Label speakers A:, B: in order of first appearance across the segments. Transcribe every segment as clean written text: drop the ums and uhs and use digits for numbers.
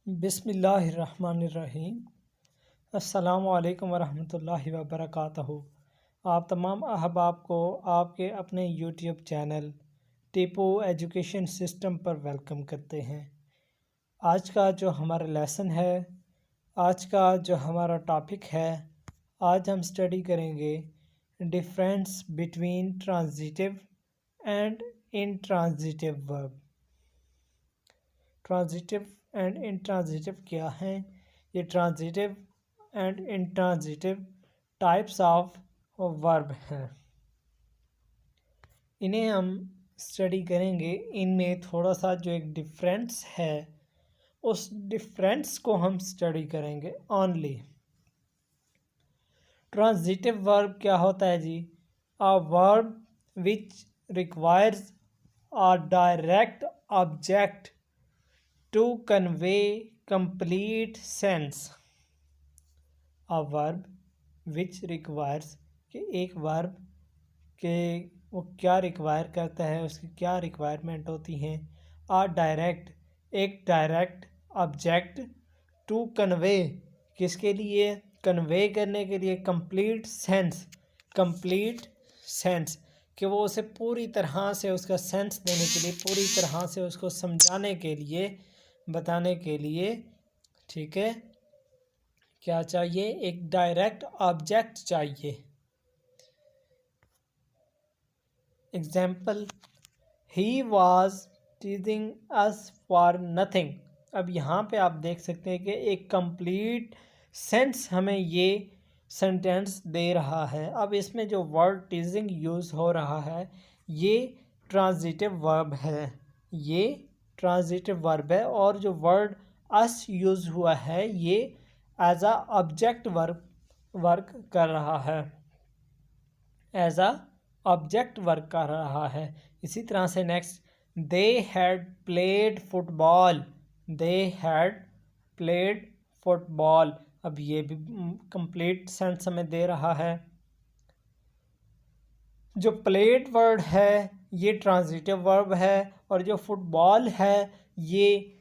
A: बिस्मिल्लाहिर्रहमानिर्रहीम। अस्सलामुअलैकुम वरहमतुल्लाहि वबरकातुहू। आप तमाम अहबाब को आपके अपने YouTube channel Tipu education system पर वेलकम करते हैं। आज का जो हमारा लेसन है, आज का जो हमारा टॉपिक है, आज हम स्टडी करेंगे difference between transitive and intransitive verb. Transitive and intransitive क्या हैं? ये transitive and intransitive types of verb हैं। इन्हें हम स्टडी करेंगे। इनमें थोड़ा सा जो एक डिफरेंस है, उस डिफरेंस को हम स्टडी करेंगे ओनली। ट्रांजिटिव वर्ब क्या होता है जी? A verb which requires a direct object to convey complete sense। a verb which requires कि एक वर्ब के वो क्या रिक्वायर करता है, उसकी क्या रिक्वायरमेंट होती हैं। एक डायरेक्ट ऑब्जेक्ट टू कन्वे, किसके लिए? कन्वे करने के लिए कंप्लीट सेंस कि वो उसे पूरी तरह से उसका सेंस देने के लिए, पूरी तरह से उसको समझाने के लिए, बताने के लिए, ठीक है, क्या चाहिए? एक डायरेक्ट ऑब्जेक्ट चाहिए। Example, he was टीजिंग us for nothing. अब यहाँ पे आप देख सकते हैं कि एक कंप्लीट सेंस हमें ये सेंटेंस दे रहा है। अब इसमें जो वर्ड टीजिंग यूज़ हो रहा है, ये ट्रांजिटिव वर्ब है, ये ट्रांजिटिव वर्ब है। और जो वर्ड अस यूज़ हुआ है, ये एज अ ऑब्जेक्ट वर्क कर रहा है, एज अ ऑब्जेक्ट वर्क कर रहा है। इसी तरह से next, they had played football, they had played football. अब ये भी कंप्लीट सेंस हमें दे रहा है। जो प्लेड वर्ड है ये ट्रांजिटिव वर्ब है, और जो फुटबॉल है ये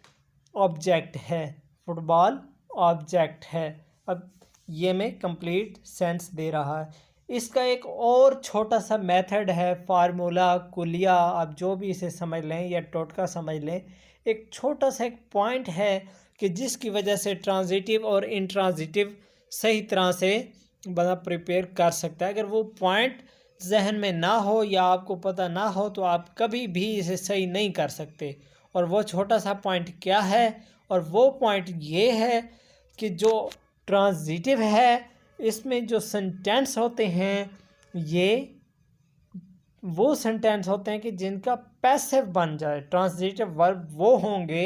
A: ऑब्जेक्ट है, फुटबॉल ऑब्जेक्ट है। अब ये में कंप्लीट सेंस दे रहा है। इसका एक और छोटा सा मेथड है, फार्मूला, कुलिया, आप जो भी इसे समझ लें या टोटका समझ लें। एक छोटा सा एक पॉइंट है कि जिसकी वजह से ट्रांजिटिव और इंट्रांजिटिव सही तरह से बंदा प्रिपेयर कर सकता है। अगर वो पॉइंट जहन में ना हो या आपको पता ना हो तो आप कभी भी इसे सही नहीं कर सकते। और वो छोटा सा पॉइंट क्या है? और वो पॉइंट ये है कि जो ट्रांजिटिव है, इसमें जो सेंटेंस होते हैं, ये वो सेंटेंस होते हैं कि जिनका पैसिव बन जाए। ट्रांजिटिव वर्ब वो होंगे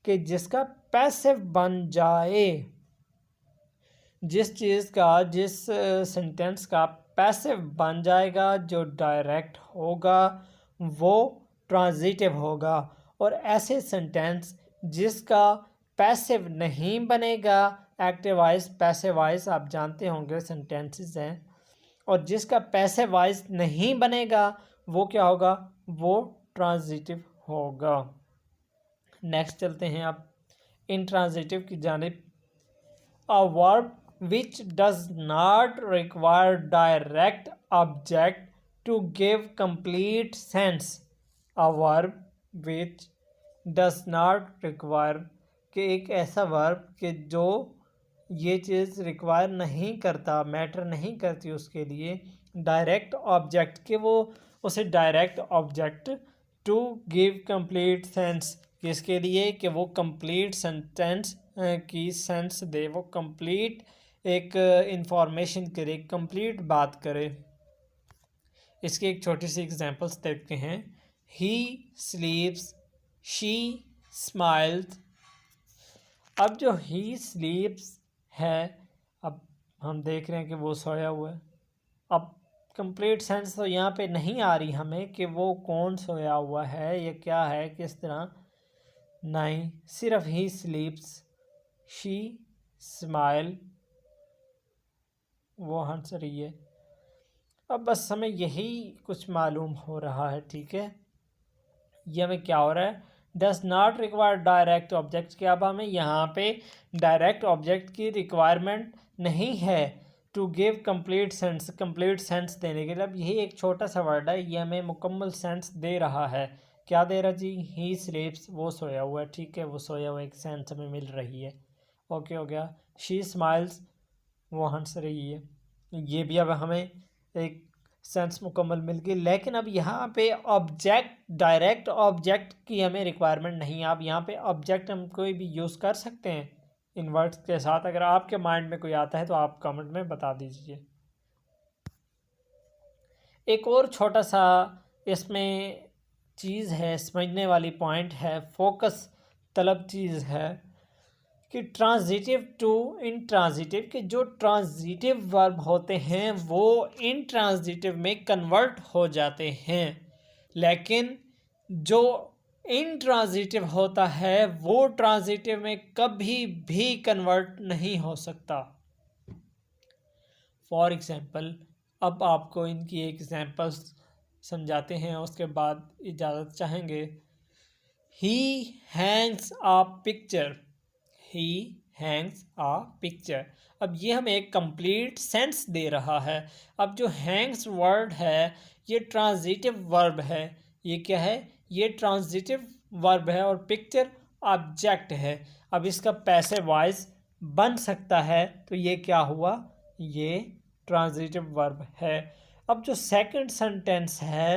A: कि जिसका पैसिव बन जाए। जिस चीज़ का, जिस सेंटेंस का पैसिव बन जाएगा, जो डायरेक्ट होगा, वो ट्रांजिटिव होगा। और ऐसे सेंटेंस जिसका पैसिव नहीं बनेगा, एक्टिव वॉइस, पैसिव वॉइस आप जानते होंगे सेंटेंसेस हैं, और जिसका पैसिव वॉइस नहीं बनेगा वो क्या होगा? वो ट्रांजिटिव होगा। नेक्स्ट चलते हैं आप इंट्रांजिटिव की जानिब। A verb which does not require direct object to give complete sense। a verb which does not require, कि एक ऐसा वर्ब कि जो ये चीज़ रिक्वायर नहीं करता, मैटर नहीं करती उसके लिए डायरेक्ट ऑब्जेक्ट, कि वो उसे direct object to give complete sense, किसके लिए? कि वो कंप्लीट सेंटेंस की सेंस दे, वो कंप्लीट एक इंफॉर्मेशन करे, कंप्लीट बात करे। इसकी एक छोटी सी एग्जांपल्स देखते हैं। ही स्लीप्स, शी स्माइल्स। अब जो ही स्लीप्स है, अब हम देख रहे हैं कि वो सोया हुआ है। अब कंप्लीट सेंस तो यहाँ पे नहीं आ रही हमें कि वो कौन सोया हुआ है या क्या है, किस तरह, नहीं, सिर्फ ही स्लीप्स, शी स्माइल, वो हंस रही है। अब बस हमें यही कुछ मालूम हो रहा है, ठीक है। ये हमें क्या हो रहा है? Does not require direct object के, अब हमें यहाँ पे डायरेक्ट ऑब्जेक्ट की रिक्वायरमेंट नहीं है टू गिव कंप्लीट सेंस देने के लिए। अब यही एक छोटा सा वर्ड है, ये हमें मुकम्मल सेंस दे रहा है। क्या दे रहा जी? ही स्लीप्स, वो सोया हुआ है, ठीक है, वो सोया हुआ एक सेंस हमें मिल रही है। ओके हो गया। शी स्माइल्स, वो हंस रही है, ये भी अब हमें एक सेंस मुकम्मल मिल गई। लेकिन अब यहाँ पे ऑब्जेक्ट, डायरेक्ट ऑब्जेक्ट की हमें रिक्वायरमेंट नहीं है। अब यहाँ पे ऑब्जेक्ट हम कोई भी यूज़ कर सकते हैं इन वर्ड्स के साथ। अगर आपके माइंड में कोई आता है तो आप कमेंट में बता दीजिए। एक और छोटा सा इसमें चीज़ है, समझने वाली पॉइंट है, फोकस तलब चीज़ है कि ट्रांजिटिव टू इंट्रांजिटिव के जो ट्रांजिटिव वर्ब होते हैं वो इंट्रांजिटिव में कन्वर्ट हो जाते हैं, लेकिन जो इंट्रांजिटिव होता है वो ट्रांजिटिव में कभी भी कन्वर्ट नहीं हो सकता। फॉर एग्ज़ाम्पल, अब आपको इनकी एक एग्जांपल्स समझाते हैं, उसके बाद इजाज़त चाहेंगे। ही Hanks a picture, he Hanks a picture. अब ये हमें एक कंप्लीट सेंस दे रहा है। अब जो हैंग्स वर्ड है ये ट्रांजिटिव वर्ब है। ये क्या है? ये ट्रांजिटिव वर्ब है और पिक्चर ऑब्जेक्ट है। अब इसका पैसिव वॉइस बन सकता है, तो ये क्या हुआ? ये ट्रांजिटिव वर्ब है। अब जो सेकंड सेंटेंस है,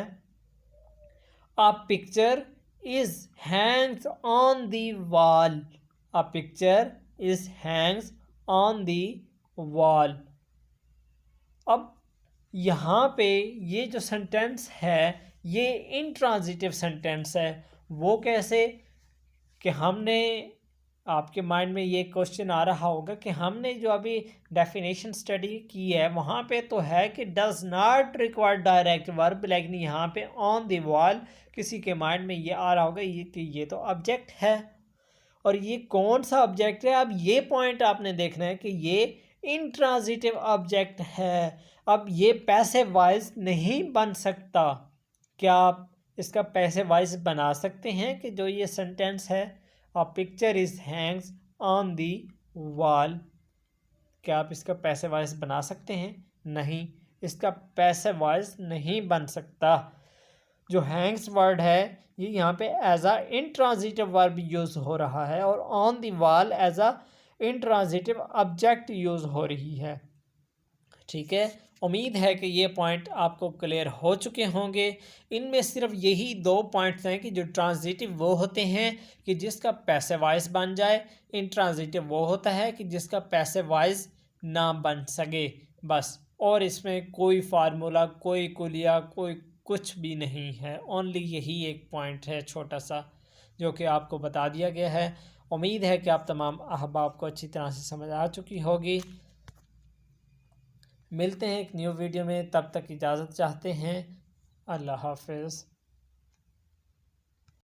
A: a picture is Hanks on the wall, a picture is Hanks on the wall. अब यहाँ पे ये जो सेंटेंस है ये इंट्रांजिटिव सेंटेंस है। वो कैसे? कि हमने, आपके माइंड में ये क्वेश्चन आ रहा होगा कि हमने जो अभी डेफिनेशन स्टडी की है वहाँ पे तो है कि does not require direct verb, लेकिन यहाँ पे ऑन द वॉल किसी के माइंड में ये आ रहा होगा ये कि ये तो ऑब्जेक्ट है। और ये कौन सा ऑब्जेक्ट है? अब ये पॉइंट आपने देखना है कि ये इंट्रांजिटिव ऑब्जेक्ट है। अब ये पैसिव वॉइस नहीं बन सकता। क्या आप इसका पैसिव वॉइस बना सकते हैं कि जो ये सेंटेंस है, a picture is Hanks on the wall, क्या आप इसका पैसिव वॉइस बना सकते हैं? नहीं, इसका पैसिव वॉइस नहीं बन सकता। जो हैंग्स वर्ड है ये यहाँ पे as a intransitive verb use हो रहा है और on the wall as a intransitive object use हो रही है। ठीक है, उम्मीद है कि ये पॉइंट आपको क्लियर हो चुके होंगे। इनमें सिर्फ यही दो पॉइंट्स हैं कि जो ट्रांजिटिव वो होते हैं कि जिसका पैसिव वॉइस बन जाए, इंट्रांजिटिव वो होता है कि जिसका पैसिव वॉइस ना बन सके, बस। और इसमें कोई फार्मूला, कोई कुलिया, कोई कुछ भी नहीं है। ओनली यही एक पॉइंट है छोटा सा जो कि आपको बता दिया गया है। उम्मीद है कि आप तमाम अहबाब को अच्छी तरह से समझ आ चुकी होगी। मिलते हैं एक न्यू वीडियो में, तब तक इजाज़त चाहते हैं। अल्लाह हाफ़िज़।